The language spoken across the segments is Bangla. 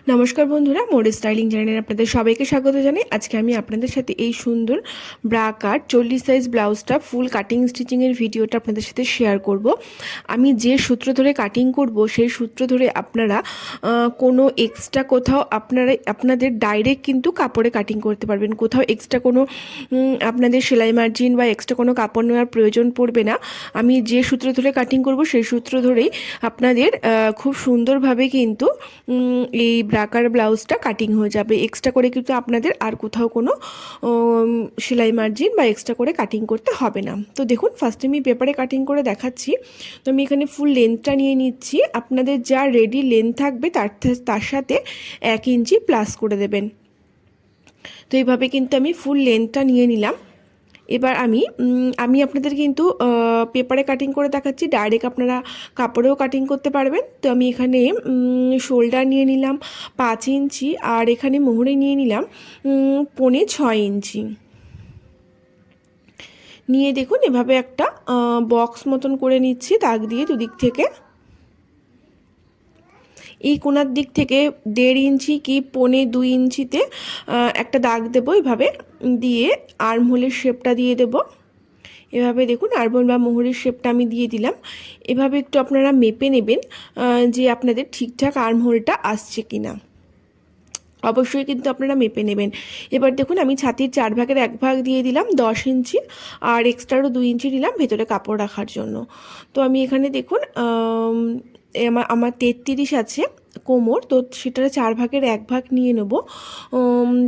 নমস্কার বন্ধুরা, মোর স্টাইলিং চ্যানেলে আপনাদের সবাইকে স্বাগত জানাই। আজকে আমি আপনাদের সাথে এই সুন্দর ব্রা কাট 40 সাইজ ব্লাউজটা ফুল কাটিং স্টিচিংয়ের ভিডিওটা আপনাদের সাথে শেয়ার করব। আমি যে সূত্র ধরে কাটিং করব সেই সূত্র ধরে আপনারা কোনো এক্সট্রা কোথাও আপনাদের ডাইরেক্ট কিন্তু কাপড়ে কাটিং করতে পারবেন। কোথাও এক্সট্রা কোনো আপনাদের সেলাই মার্জিন বা এক্সট্রা কোনো কাপড় নেওয়ার প্রয়োজন পড়বে না। আমি যে সূত্র ধরে কাটিং করব সেই সূত্র ধরেই আপনাদের খুব সুন্দরভাবে কিন্তু এই ব্রাকার ব্লাউজটা কাটিং হয়ে যাবে। এক্সট্রা করে কিন্তু আপনাদের আর কোথাও কোনো সেলাই মার্জিন বা এক্সট্রা করে কাটিং করতে হবে না। তো দেখুন, ফার্স্টে আমি পেপারে কাটিং করে দেখাচ্ছি। তো আমি এখানে ফুল লেন্থটা নিয়ে নিচ্ছি। আপনাদের যা রেডি লেন্থ থাকবে তার সাথে 1 ইঞ্চি প্লাস করে দেবেন। তো এইভাবে কিন্তু আমি ফুল লেন্থটা নিয়ে নিলাম। এবার আমি আপনাদের কিন্তু পেপারে কাটিং করে দেখাচ্ছি, ডাইরেক্ট আপনারা কাপড়েও কাটিং করতে পারবেন। তো আমি এখানে শোল্ডার নিয়ে নিলাম 5 ইঞ্চি, আর এখানে মোহরে নিয়ে নিলাম 6.25 ইঞ্চি নিয়ে দেখুন এভাবে একটা বক্স মতন করে নিচ্ছি দাগ দিয়ে দুদিক থেকে। এই কোণার দিক থেকে 1.5 ইঞ্চি কি 2.25 ইঞ্চিতে একটা দাগ দেবো। এভাবে দিয়ে আর্মহোলের শেপটা দিয়ে দেব। এভাবে দেখুন আর্মহোল বা মোহরের শেপটা আমি দিয়ে দিলাম। এভাবে একটু আপনারা মেপে নেবেন যে আপনাদের ঠিকঠাক আর্মহোলটা আসছে কিনা। অবশ্যই কিন্তু আপনারা মেপে নেবেন। এবার দেখুন আমি ছাতির 4 ভাগের 1 ভাগ দিয়ে দিলাম 10 ইঞ্চি, আর এক্সট্রারও 2 ইঞ্চি নিলাম ভেতরে কাপড় রাখার জন্য। তো আমি এখানে দেখুন আমার 33 আছে কোমর, তো সেটার 4 ভাগের 1 ভাগ নিয়ে নেব।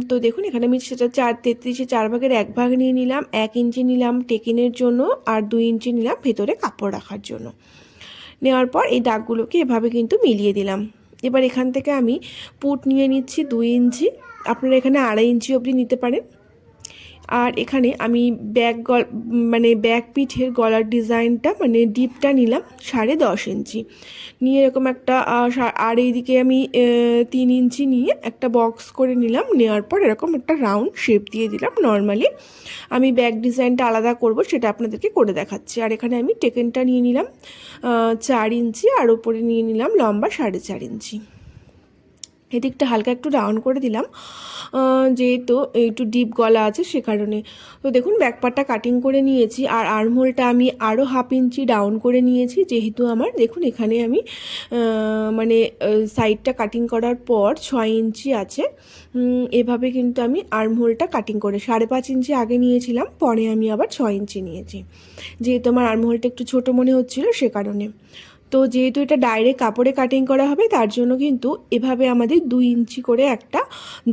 তো দেখুন এখানে আমি সেটা 33-এ 4 ভাগের 1 ভাগ নিয়ে নিলাম। 1 ইঞ্চি নিলাম টেকিনের জন্য, আর 2 ইঞ্চি নিলাম ভেতরে কাপড় রাখার জন্য। নেওয়ার পর এই দাগগুলোকে এভাবে কিন্তু মিলিয়ে দিলাম। এবার এখান থেকে আমি পুট নিয়ে নিচ্ছি 2 ইঞ্চি, আপনারা এখানে 2.5 ইঞ্চি অবধি নিতে পারেন। আর এখানে আমি ব্যাক পিঠের গলার ডিজাইনটা ডিপটা নিলাম 10.5 ইঞ্চি নিয়ে এরকম একটা, আর এইদিকে আমি 3 ইঞ্চি নিয়ে একটা বক্স করে নিলাম। নেওয়ার পর এরকম একটা রাউন্ড শেপ দিয়ে দিলাম। নর্মালি আমি ব্যাক ডিজাইনটা আলাদা করব, সেটা আপনাদেরকে করে দেখাচ্ছি। আর এখানে আমি টেকেনটা নিয়ে নিলাম 4 ইঞ্চি, আর উপরে নিয়ে নিলাম লম্বা 4.5 ইঞ্চি। এদিকটা হালকা একটু রাউন্ড করে দিলাম, যেহেতু একটু ডিপ গলা আছে সে কারণে। তো দেখুন ব্যাকপার্টটা কাটিং করে নিয়েছি, আর আর্মহোলটা আমি আরও 1/2 ইঞ্চি ডাউন করে নিয়েছি। যেহেতু আমার দেখুন এখানে আমি সাইডটা কাটিং করার পর 6 ইঞ্চি আছে। এভাবে কিন্তু আমি আর্মহোলটা কাটিং করে 5.5 ইঞ্চি আগে নিয়েছিলাম, পরে আমি আবার 6 ইঞ্চি নিয়েছি, যেহেতু আমার আর্মহোলটা একটু ছোটো মনে হচ্ছিলো সে কারণে। তো যেহেতু এটা ডাইরেক্ট কাপড়ে কাটিং করা হবে, তার জন্য কিন্তু এভাবে আমাদের 2 ইঞ্চি করে একটা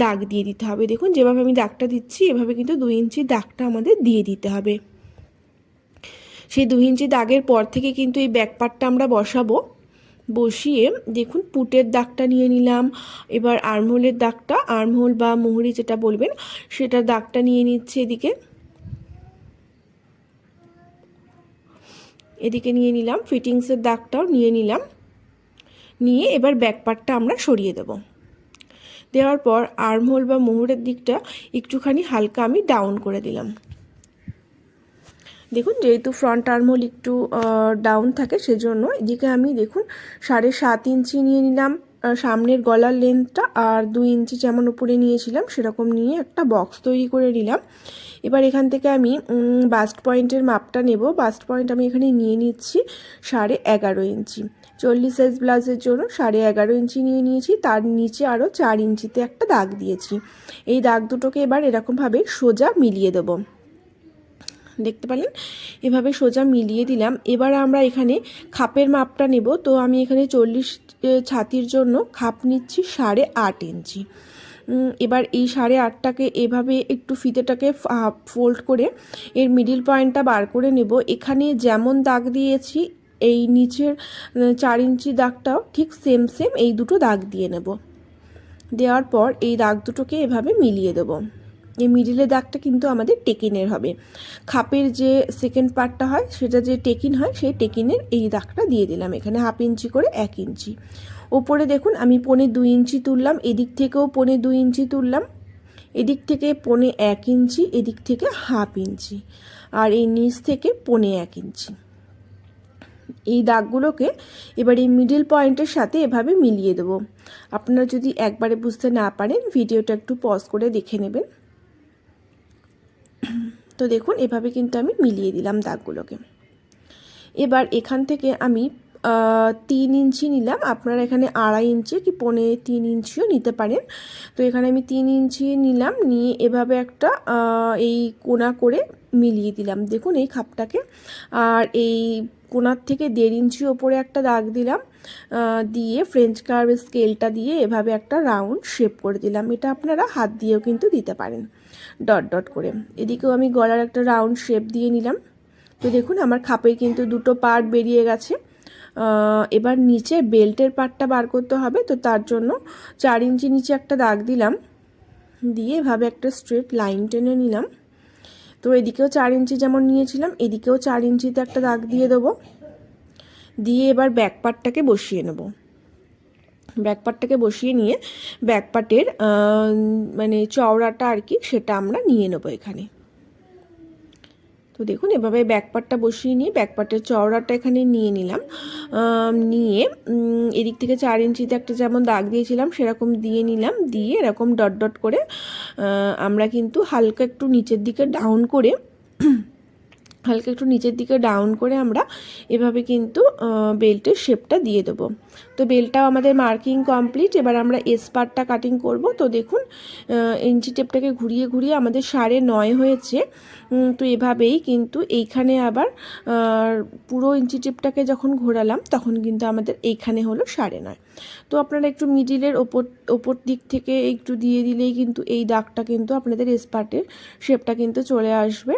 দাগ দিয়ে দিতে হবে। দেখুন যেভাবে আমি দাগটা দিচ্ছি, এভাবে কিন্তু 2 ইঞ্চি দাগটা আমাদের দিয়ে দিতে হবে। সেই 2 ইঞ্চি দাগের পর থেকে কিন্তু এই ব্যাক পার্টটা আমরা বসাবো। বসিয়ে দেখুন পুটের দাগটা নিয়ে নিলাম। এবার আর্মহোলের দাগটা, আর্মহোল বা মোহরি যেটা বলবেন, সেটার দাগটা নিয়ে নিচ্ছে এদিকে নিয়ে নিলাম। ফিটিংসের দাগটাও নিয়ে নিলাম। নিয়ে এবার ব্যাক পার্টটা আমরা সরিয়ে দেব। দেওয়ার পর আর্মহোল বা মোহরের দিকটা একটুখানি হালকা আমি ডাউন করে দিলাম। দেখুন যেহেতু ফ্রন্ট আর্মহোল একটু ডাউন থাকে, সেজন্য এদিকে আমি দেখুন 7.5 ইঞ্চি নিয়ে নিলাম সামনের গলার লেন্থটা, আর 2 ইঞ্চি যেমন উপরে নিয়েছিলাম সেরকম নিয়ে একটা বক্স তৈরি করে নিলাম। এবার এখান থেকে আমি বাস্ট পয়েন্টের মাপটা নেব। বাস্ট পয়েন্ট আমি এখানে নিয়ে নিচ্ছি 11.5 ইঞ্চি। 40 সাইজ ব্লাউজের জন্য 11.5 ইঞ্চি নিয়ে নিয়েছি। তার নিচে আরও 4 ইঞ্চিতে একটা দাগ দিয়েছি। এই দাগ দুটোকে এবার এরকমভাবে সোজা মিলিয়ে দেবো। দেখতে পেলেন, এভাবে সোজা মিলিয়ে দিলাম। এবার আমরা এখানে খাপের মাপটা নেব। তো আমি এখানে 40 ছাতির জন্য খাপ নিচ্ছি 8.5 ইঞ্চি। এবার এই 8.5টাকে এভাবে একটু ফিতেটাকে ফোল্ড করে এর মিডিল পয়েন্টটা বার করে নেব। এখানে যেমন দাগ দিয়েছি এই নিচের 4 ইঞ্চি দাগটাও ঠিক সেম এই দুটো দাগ দিয়ে নেব। দেওয়ার পর এই দাগ দুটোকে এভাবে মিলিয়ে দেব। এই মিডিলের দাগটা কিন্তু আমাদের টেকিনের হবে। খাপের যে সেকেন্ড পার্টটা হয় সেটা যে টেকিন হয়, সেই টেকিনের এই দাগটা দিয়ে দিলাম এখানে 1/2 ইঞ্চি করে 1 ইঞ্চি। ওপরে দেখুন আমি 2.25 ইঞ্চি তুললাম, এদিক থেকেও 2.25 ইঞ্চি তুললাম, এদিক থেকে 1 ইঞ্চি, এদিক থেকে 1/2 ইঞ্চি, আর এই নিচ থেকে 1 ইঞ্চি এই দাগগুলোকে এবার এই মিডল পয়েন্টের সাথে এভাবে মিলিয়ে দেব। আপনারা যদি একবারে বুঝতে না পারেন ভিডিওটা একটু পজ করে দেখে নেবেন। তো দেখুন এভাবে কিন্তু আমি মিলিয়ে দিলাম দাগগুলোকে। এবার এখান থেকে আমি 3 ইঞ্চি নিলাম, আপনারা এখানে 2.5 ইঞ্চি কি 3 ইঞ্চিও নিতে পারেন। তো এখানে আমি 3 ইঞ্চি নিলাম, নিয়ে এভাবে একটা এই কোণা করে মিলিয়ে দিলাম দেখুন এই খাপটাকে। আর এই কোণার থেকে 1.5 ইঞ্চি ওপরে একটা দাগ দিলাম, দিয়ে ফ্রেঞ্চ কার্ভ স্কেলটা দিয়ে এভাবে একটা রাউন্ড শেপ করে দিলাম। এটা আপনারা হাত দিয়েও কিন্তু দিতে পারেন ডট ডট করে। এদিকেও আমি গলার একটা রাউন্ড শেপ দিয়ে নিলাম। তো দেখুন আমার খাপের কিন্তু দুটো পার্ট বেরিয়ে গেছে। এবার নিচে বেল্টের পার্টটা বার করতে হবে, তো তার জন্য 4 ইঞ্চি নিচে একটা দাগ দিলাম, দিয়ে এভাবে একটা স্ট্রেট লাইন টেনে নিলাম। তো এদিকেও 4 ইঞ্চি যেমন নিয়েছিলাম এদিকেও 4 ইঞ্চিতে একটা দাগ দিয়ে দেবো, দিয়ে এবার ব্যাক পার্টটাকে বসিয়ে নেব। ব্যাক পার্টটাকে বসিয়ে নিয়ে ব্যাক পার্টের মানে চওড়াটা আর কি সেটা আমরা নিয়ে নেব এখানে। তো দেখুন এভাবে ব্যাক পার্টটা বসিয়ে নিয়ে ব্যাক পার্টের চওড়াটা এখানে নিয়ে নিলাম, নিয়ে এদিক থেকে 4 ইঞ্চিতে একটা যেমন দাগ দিয়েছিলাম সেরকম দিয়ে নিলাম, দিয়ে এরকম ডট ডট করে আমরা কিন্তু হালকা একটু নিচের দিকে ডাউন করে আমরা এভাবে কিন্তু বেল্টের শেপটা দিয়ে দেবো। তো বেল্টটাও আমাদের মার্কিং কমপ্লিট। এবার আমরা এস পার্টটা কাটিং করব। তো দেখুন ইঞ্চি টেপটাকে ঘুরিয়ে ঘুরিয়ে আমাদের 9.5 হয়েছে। তো এভাবেই কিন্তু এইখানে আবার পুরো ইঞ্চি টেপটাকে যখন ঘোরালাম তখন কিন্তু আমাদের এইখানে হলো 9.5। তো আপনারা একটু মিডিলের ওপর দিক থেকে একটু দিয়ে দিলেই কিন্তু এই দাগটা কিন্তু আপনাদের এস পার্টের শেপটা কিন্তু চলে আসবে।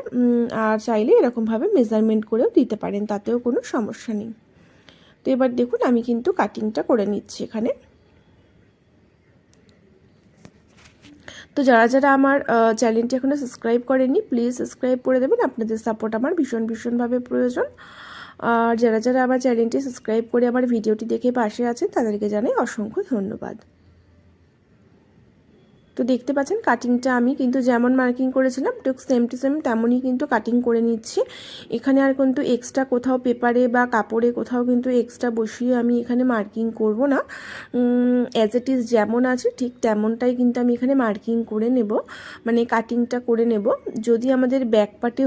আর চাইলে এরকমভাবে মেজারমেন্ট করেও দিতে পারেন, তাতেও কোনো সমস্যা নেই। তো এবার দেখুন আমি কিন্তু কাটিংটা করে নিচ্ছি এখানে। তো যারা যারা আমার চ্যানেলটি এখনও সাবস্ক্রাইব করেননি প্লিজ সাবস্ক্রাইব করে দেবেন, আপনাদের সাপোর্ট আমার ভীষণভাবে প্রয়োজন। আর যারা যারা আমার চ্যানেলটি সাবস্ক্রাইব করে আমার ভিডিওটি দেখে পাশে আছেন তাদেরকে জানাই অসংখ্য ধন্যবাদ। তো দেখতে পাচ্ছেন কাটিংটা আমি কিন্তু যেমন মার্কিং করেছিলাম ঠিক সেম টু সেম তেমনই কিন্তু কাটিং করে নিচ্ছি। এখানে আর কিন্তু এক্সট্রা কোথাও পেপারে বা কাপড়ে কোথাও কিন্তু এক্সট্রা বসিয়ে আমি এখানে মার্কিং করব না, অ্যাজ ইট ইজ যেমন আছে ঠিক তেমনটাই কিন্তু আমি এখানে মার্কিং করে নেব, মানে কাটিংটা করে নেব। যদি আমাদের ব্যাক পার্টে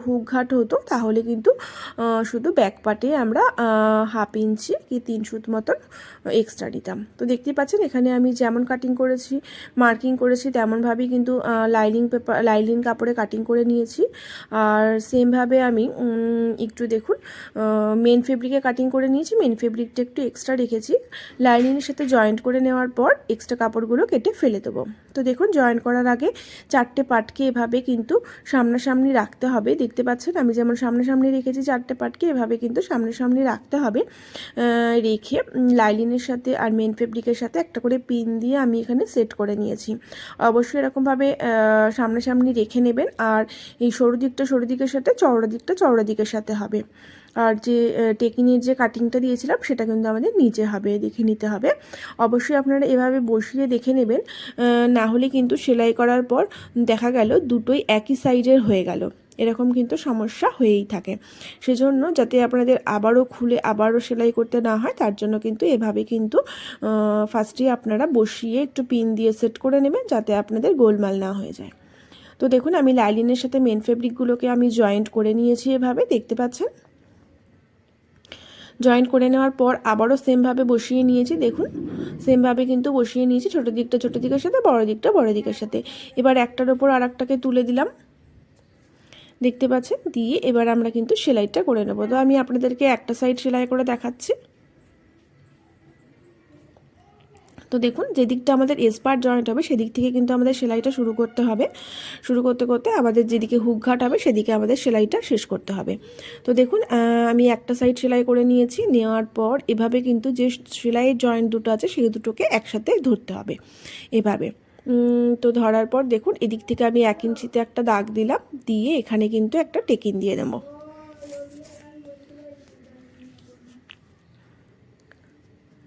হুক ঘাট হতো তাহলে কিন্তু শুধু ব্যাক পার্টে আমরা 1/2 ইঞ্চি কি 3 সুত মতন এক্সট্রা দিতাম। তো দেখতেই পাচ্ছেন এখানে আমি যেমন কাটিং করেছি মার্কিং করেছি তেমনভাবেই কিন্তু লাইলিন কাপড়ে কাটিং করে নিয়েছি। আর সেমভাবে আমি একটু দেখুন মেন ফেব্রিকে কাটিং করে নিয়েছি, মেন ফেব্রিকটা একটু এক্সট্রা রেখেছি। লাইলিনের সাথে জয়েন্ট করে নেওয়ার পর এক্সট্রা কাপড়গুলো কেটে ফেলে দেবো। তো দেখুন জয়েন্ট করার আগে 4টে পার্টকে এভাবে কিন্তু সামনাসামনি রাখতে হবে। দেখতে পাচ্ছেন আমি যেমন সামনাসামনি রেখেছি 4টে পার্টকে এভাবে কিন্তু সামনাসামনি রাখতে হবে। রেখে লাইলিনের সাথে আর মেন ফেব্রিকের সাথে একটা করে পিন দিয়ে আমি এখানে সেট করে নিয়েছি। অবশ্যই এরকমভাবে সামনাসামনি রেখে নেবেন। আর এই সরু দিকের সাথে চওড়া দিকের সাথে হবে। আর যে টেকিনের যে কাটিংটা দিয়েছিলাম সেটা কিন্তু আমাদের নিচে হবে, দেখে নিতে হবে। অবশ্যই আপনারা এভাবে বসিয়ে দেখে নেবেন, না হলে কিন্তু সেলাই করার পর দেখা গেল দুটোই একই সাইজের হয়ে গেল, এরকম কিন্তু সমস্যা হয়েই থাকে। সেজন্য যাতে আপনাদের আবারও খুলে আবারও সেলাই করতে না হয় তার জন্য কিন্তু এভাবে কিন্তু ফার্স্টে আপনারা বসিয়ে একটু পিন দিয়ে সেট করে নেবেন যাতে আপনাদের গোলমাল না হয়ে যায়। তো দেখুন আমি লাইলিনের সাথে মেন ফেব্রিকগুলোকে আমি জয়েন্ট করে নিয়েছি, এভাবে দেখতে পাচ্ছেন। জয়েন্ট করে নেওয়ার পর আবারও সেমভাবে বসিয়ে নিয়েছি, দেখুন সেমভাবে কিন্তু বসিয়ে নিয়েছি, ছোটো দিকের সাথে বড় দিকের সাথে। এবার একটার ওপর আর একটাকে তুলে দিলাম, দেখতে পাচ্ছেন, দিয়ে এবার আমরা কিন্তু সেলাইটা করে নেব। তো আমি আপনাদেরকে একটা সাইড সেলাই করে দেখাচ্ছি। তো দেখুন যে দিকটা আমাদের এস পার্ট জয়েন্ট হবে সেদিক থেকে কিন্তু আমাদের সেলাইটা শুরু করতে হবে। শুরু করতে করতে আমাদের যেদিকে হুক ঘাট হবে সেদিকে আমাদের সেলাইটা শেষ করতে হবে। তো দেখুন আমি একটা সাইড সেলাই করে নিয়েছি, নেওয়ার পর এভাবে কিন্তু যে সেলাইয়ের জয়েন্ট দুটো আছে সেই দুটোকে একসাথে ধরতে হবে এভাবে। তো ধরার পর দেখুন এদিক থেকে আমি 1 ইঞ্চিতে একটা দাগ দিলাম, দিয়ে এখানে কিন্তু একটা টেকিন দিয়ে দেবো।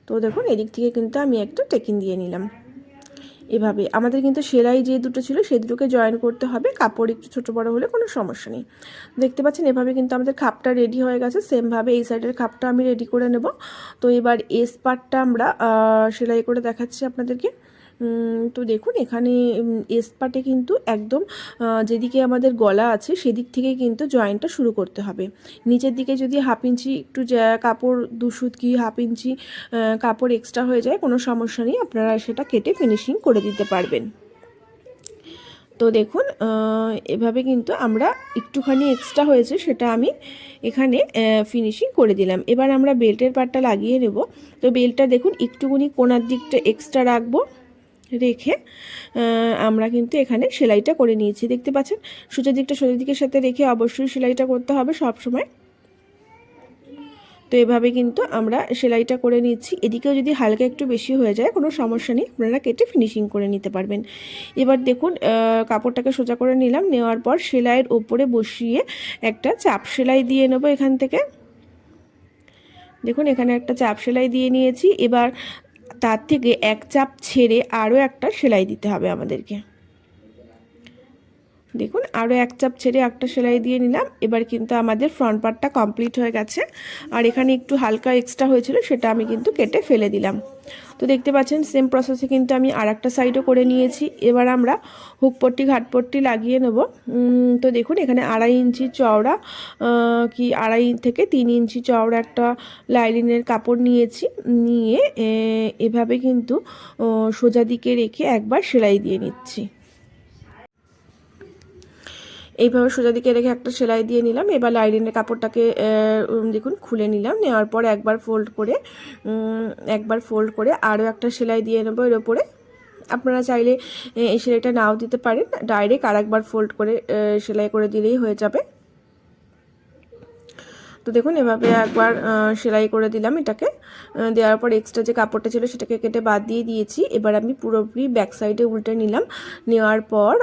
তো দেখুন এদিক থেকে কিন্তু আমি একটা টেকিন দিয়ে নিলাম। এভাবে আমাদের কিন্তু সেলাই যে দুটো ছিল সেই দুটোকে জয়েন করতে হবে, কাপড় একটু ছোটো বড়ো হলে কোনো সমস্যা নেই। দেখতে পাচ্ছেন এভাবে কিন্তু আমাদের খাপটা রেডি হয়ে গেছে। সেমভাবে এই সাইডের খাপটা আমি রেডি করে নেব। তো এবার এস পার্টটা আমরা সেলাই করে দেখাচ্ছি আপনাদেরকে। তো দেখুন এখানে এস পার্টে কিন্তু একদম যেদিকে আমাদের গলা আছে সেদিক থেকেই কিন্তু জয়েন্টটা শুরু করতে হবে। নিচের দিকে যদি হাফ ইঞ্চি একটু কাপড় 2 সুত কি হাফ ইঞ্চি কাপড় এক্সট্রা হয়ে যায় কোনো সমস্যা নেই, আপনারা সেটা কেটে ফিনিশিং করে দিতে পারবেন। তো দেখুন এভাবে কিন্তু আমরা একটুখানি এক্সট্রা হয়েছে সেটা আমি এখানে ফিনিশিং করে দিলাম। এবার আমরা বেল্টের পার্টটা লাগিয়ে নেব। তো বেল্টটা দেখুন একটুখানি কোণার দিকটা এক্সট্রা রাখবো, রেখে আমরা কিন্তু এখানে সেলাইটা করে নিয়েছি। দেখতে পাচ্ছেন সোজা দিকটা সোজা দিকের সাথে রেখে অবশ্যই সেলাইটা করতে হবে সব সময়। তো এভাবে কিন্তু আমরা সেলাইটা করে নিচ্ছি। এদিকেও যদি হালকা একটু বেশি হয়ে যায় কোনো সমস্যা নেই, আপনারা কেটে ফিনিশিং করে নিতে পারবেন। এবার দেখুন কাপড়টাকে সোজা করে নিলাম, নেওয়ার পর সেলাইয়ের ওপরে বসিয়ে একটা চাপ সেলাই দিয়ে নেব এখান থেকে। দেখুন এখানে একটা চাপ সেলাই দিয়ে নিয়েছি। এবার তার থেকে এক চাপ ছেড়ে আরও একটা সেলাই দিতে হবে আমাদেরকে। দেখুন আরও এক চাপ ছেড়ে একটা সেলাই দিয়ে নিলাম। এবার কিন্তু আমাদের ফ্রন্ট পার্টটা কমপ্লিট হয়ে গেছে। আর এখানে একটু হালকা এক্সট্রা হয়েছিল সেটা আমি কিন্তু কেটে ফেলে দিলাম। তো দেখতে পাচ্ছেন সেম প্রসেসে কিন্তু আমি আর একটা সাইডও করে নিয়েছি। এবার আমরা হুক পট্টি ঘাটপট্টি লাগিয়ে নেব। তো দেখুন এখানে 2.5 ইঞ্চি চওড়া কি 2.5 থেকে 3 ইঞ্চি চওড়া একটা লাইলিনের কাপড় নিয়েছি। নিয়ে এভাবে কিন্তু সোজা দিকে রেখে একবার সেলাই দিয়ে নিচ্ছি। এইভাবে সোজা দিকে রেখে একটা সেলাই দিয়ে নিলাম। এবার লাইলিনের কাপড়টাকে দেখুন খুলে নিলাম, নেওয়ার পর একবার ফোল্ড করে আরও একটা সেলাই দিয়ে নেবো এর ওপরে। আপনারা চাইলে এই সেলাইটা নাও দিতে পারেন, ডাইরেক্ট আরেকবার ফোল্ড করে সেলাই করে দিলেই হয়ে যাবে। তো দেখুন এভাবে একবার সেলাই করে দিলাম। এটাকে দেওয়ার পর এক্সট্রা যে কাপড়টা ছিল সেটাকে কেটে বাদ দিয়ে দিয়েছি। এবার আমি পুরোপুরি ব্যাক সাইডে উল্টে নিলাম। নেওয়ার পর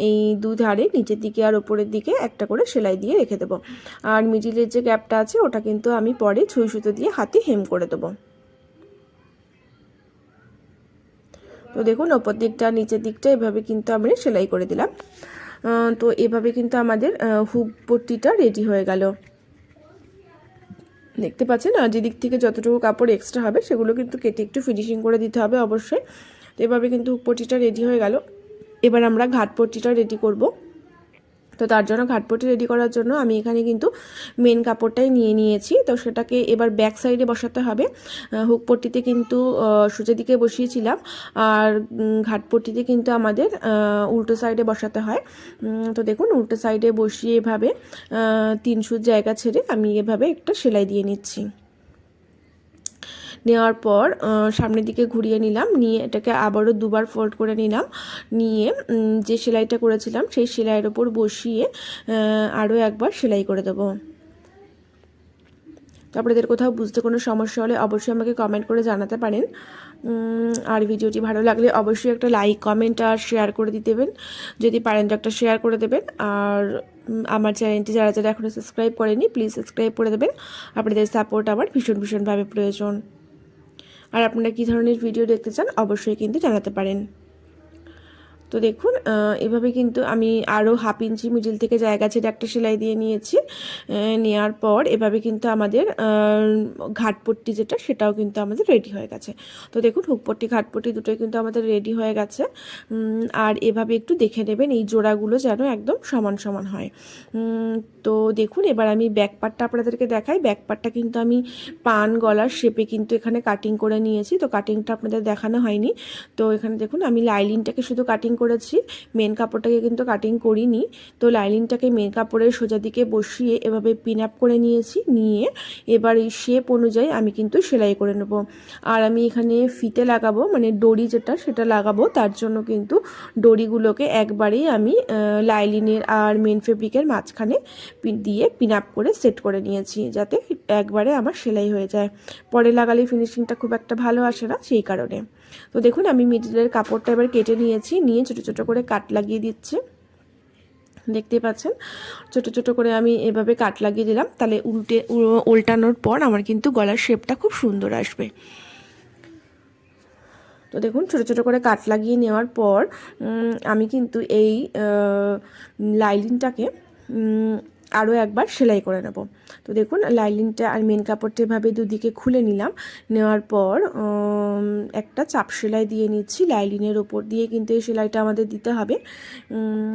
এই দুধারে নিচের দিকে আর ওপরের দিকে একটা করে সেলাই দিয়ে রেখে দেবো। আর মিডিলের যে গ্যাপটা আছে ওটা কিন্তু আমি পরে সুই সুতো দিয়ে হাতে হেম করে দেবো। তো দেখুন ওপর দিকটা নিচের দিকটা এভাবে কিন্তু আমি সেলাই করে দিলাম। তো এভাবে কিন্তু আমাদের হুক পট্টিটা রেডি হয়ে গেল। দেখতে পাচ্ছেন আর যেদিক থেকে যতটুকু কাপড় এক্সট্রা হবে সেগুলো কিন্তু কেটে একটু ফিনিশিং করে দিতে হবে অবশ্যই। তো এভাবে কিন্তু হুক পট্টিটা রেডি হয়ে গেল। এবার আমরা ঘাট পট্টিটা রেডি করব। তো তার জন্য ঘাটপট্টি রেডি করার জন্য আমি এখানে কিন্তু মেন কাপড়টাই নিয়েছি। তো সেটাকে এবার ব্যাক সাইডে বসাতে হবে। হুক পট্টিতে কিন্তু সোজা দিকে বসিয়েছিলাম, আর ঘাটপট্টিতে কিন্তু আমাদের উল্টো সাইডে বসাতে হয়। তো দেখুন উল্টো সাইডে বসিয়ে এভাবে 3 সুত জায়গা ছেড়ে আমি এভাবে একটা সেলাই দিয়ে নিচ্ছি। নেওয়ার পর সামনের দিকে ঘুরিয়ে নিলাম, নিয়ে এটাকে আবারও 2বার ফোল্ড করে নিলাম। নিয়ে যে সেলাইটা করেছিলাম সেই সেলাইয়ের ওপর বসিয়ে আরও একবার সেলাই করে দেবো। তো আপনাদের কোথাও বুঝতে কোনো সমস্যা হলে অবশ্যই আমাকে কমেন্ট করে জানাতে পারেন। আর ভিডিওটি ভালো লাগলে অবশ্যই একটা লাইক কমেন্ট আর শেয়ার করে দেবেন, যদি পারেন তো একটা শেয়ার করে দেবেন। আর আমার চ্যানেলটি যারা যারা এখনও সাবস্ক্রাইব করেনি প্লিজ সাবস্ক্রাইব করে দেবেন। আপনাদের সাপোর্ট আমার ভীষণভাবে প্রয়োজন। আর আপনারা কী ধরনের ভিডিও দেখতে চান অবশ্যই কিন্তু জানাতে পারেন। তো দেখুন এভাবে কিন্তু আমি আরও হাফ ইঞ্চি মিডিল থেকে জায়গা ছেড়ে একটা সেলাই দিয়ে নিয়েছি। নেওয়ার পর এভাবে কিন্তু আমাদের ঘাটপট্টি যেটা সেটাও কিন্তু আমাদের রেডি হয়ে গেছে। তো দেখুন হুকপট্টি ঘাটপট্টি দুটোই কিন্তু আমাদের রেডি হয়ে গেছে। আর এভাবে একটু দেখে নেবেন এই জোড়াগুলো যেন একদম সমান হয়। তো দেখুন এবার আমি ব্যাক পার্টটা আপনাদেরকে দেখাই। ব্যাক পার্টটা কিন্তু আমি পান গলার শেপে কিন্তু এখানে কাটিং করে নিয়েছি। তো কাটিংটা আপনাদের দেখানো হয়নি। তো এখানে দেখুন আমি লাইলিনটাকে শুধু কাটিং করেছি, মেন কাপড়টাকে কিন্তু কাটিং করিনি। তো লাইলিনটাকে মেন কাপড়ের সোজা দিকে বসিয়ে এভাবে পিন আপ করে নিয়েছি। নিয়ে এবার এই শেপ অনুযায়ী আমি কিন্তু সেলাই করে নেব। আর আমি এখানে ফিতে লাগাবো, মানে দড়ি যেটা সেটা লাগাবো, তার জন্য কিন্তু দড়িগুলোকে একবারেই আমি লাইলিনের আর মেন ফেব্রিকের মাঝখানে দিয়ে পিন আপ করে সেট করে নিয়েছি, যাতে একবারে আমার সেলাই হয়ে যায়। পরে লাগালে ফিনিশিংটা খুব একটা ভালো আসে না, সেই কারণে। তো দেখুন আমি মিডলের কাপড়টা এবার কেটে নিয়েছি, নিয়ে ছোটো ছোটো করে কাট লাগিয়ে দিচ্ছি। দেখতেই পাচ্ছেন ছোটো ছোটো করে আমি এভাবে কাট লাগিয়ে দিলাম, তাহলে উল্টানোর পর আমার কিন্তু গলার শেপটা খুব সুন্দর আসবে। তো দেখুন ছোটো ছোটো করে কাট লাগিয়ে নেওয়ার পর আমি কিন্তু এই লাইলিনটাকে আরও একবার সেলাই করে নেব। তো দেখুন লাইলিনটা আর মেন কাপড়টা এভাবে দুদিকে খুলে নিলাম, নেওয়ার পর একটা চাপ সেলাই দিয়ে নিচ্ছি। লাইলিনের ওপর দিয়ে কিন্তু এই সেলাইটা আমাদের দিতে হবে।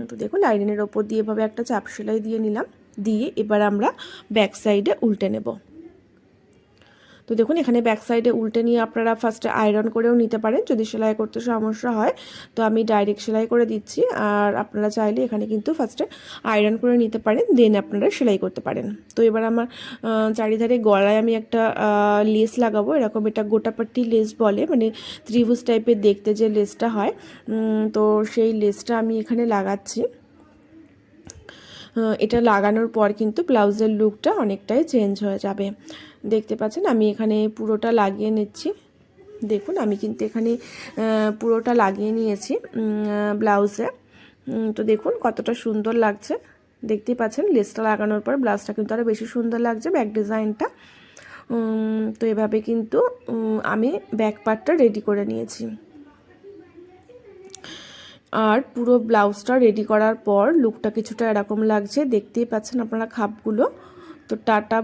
তো দেখুন লাইলিনের ওপর দিয়ে এভাবে একটা চাপ সেলাই দিয়ে নিলাম, দিয়ে এবার আমরা ব্যাক সাইডে উল্টে নেব। তো দেখুন এখানে ব্যাক সাইডে উল্টে নিয়ে আপনারা ফার্স্টে আয়রন করেও নিতে পারেন, যদি সেলাই করতে সমস্যা হয়। তো আমি ডাইরেক্ট সেলাই করে দিচ্ছি, আর আপনারা চাইলে এখানে কিন্তু ফার্স্টে আয়রন করে নিতে পারেন, দেন আপনারা সেলাই করতে পারেন। তো এবার আমার চারিধারে গলায় আমি একটা লেস লাগাবো, এরকম এটা গোটাপাট্টি লেস বলে, মানে ত্রিভুজ টাইপের দেখতে যে লেসটা হয়, তো সেই লেসটা আমি এখানে লাগাচ্ছি। এটা লাগানোর পর কিন্তু ব্লাউজের লুকটা অনেকটাই চেঞ্জ হয়ে যাবে। দেখতে পাচ্ছেন আমি এখানে পুরোটা লাগিয়ে নিচ্ছি। দেখুন আমি কিন্তু এখানে পুরোটা লাগিয়ে নিয়েছি ব্লাউজে। তো দেখুন কতটা সুন্দর লাগছে, দেখতেই পাচ্ছেন লেসটা লাগানোর পর ব্লাউজটা কিন্তু আরও বেশি সুন্দর লাগছে, ব্যাক ডিজাইনটা। তো এভাবে কিন্তু আমি ব্যাক পার্টটা রেডি করে নিয়েছি। আর পুরো ব্লাউজটা রেডি করার পর লুকটা কিছুটা এরকম লাগছে, দেখতেই পাচ্ছেন আপনারা খাপগুলো। তো টাটা।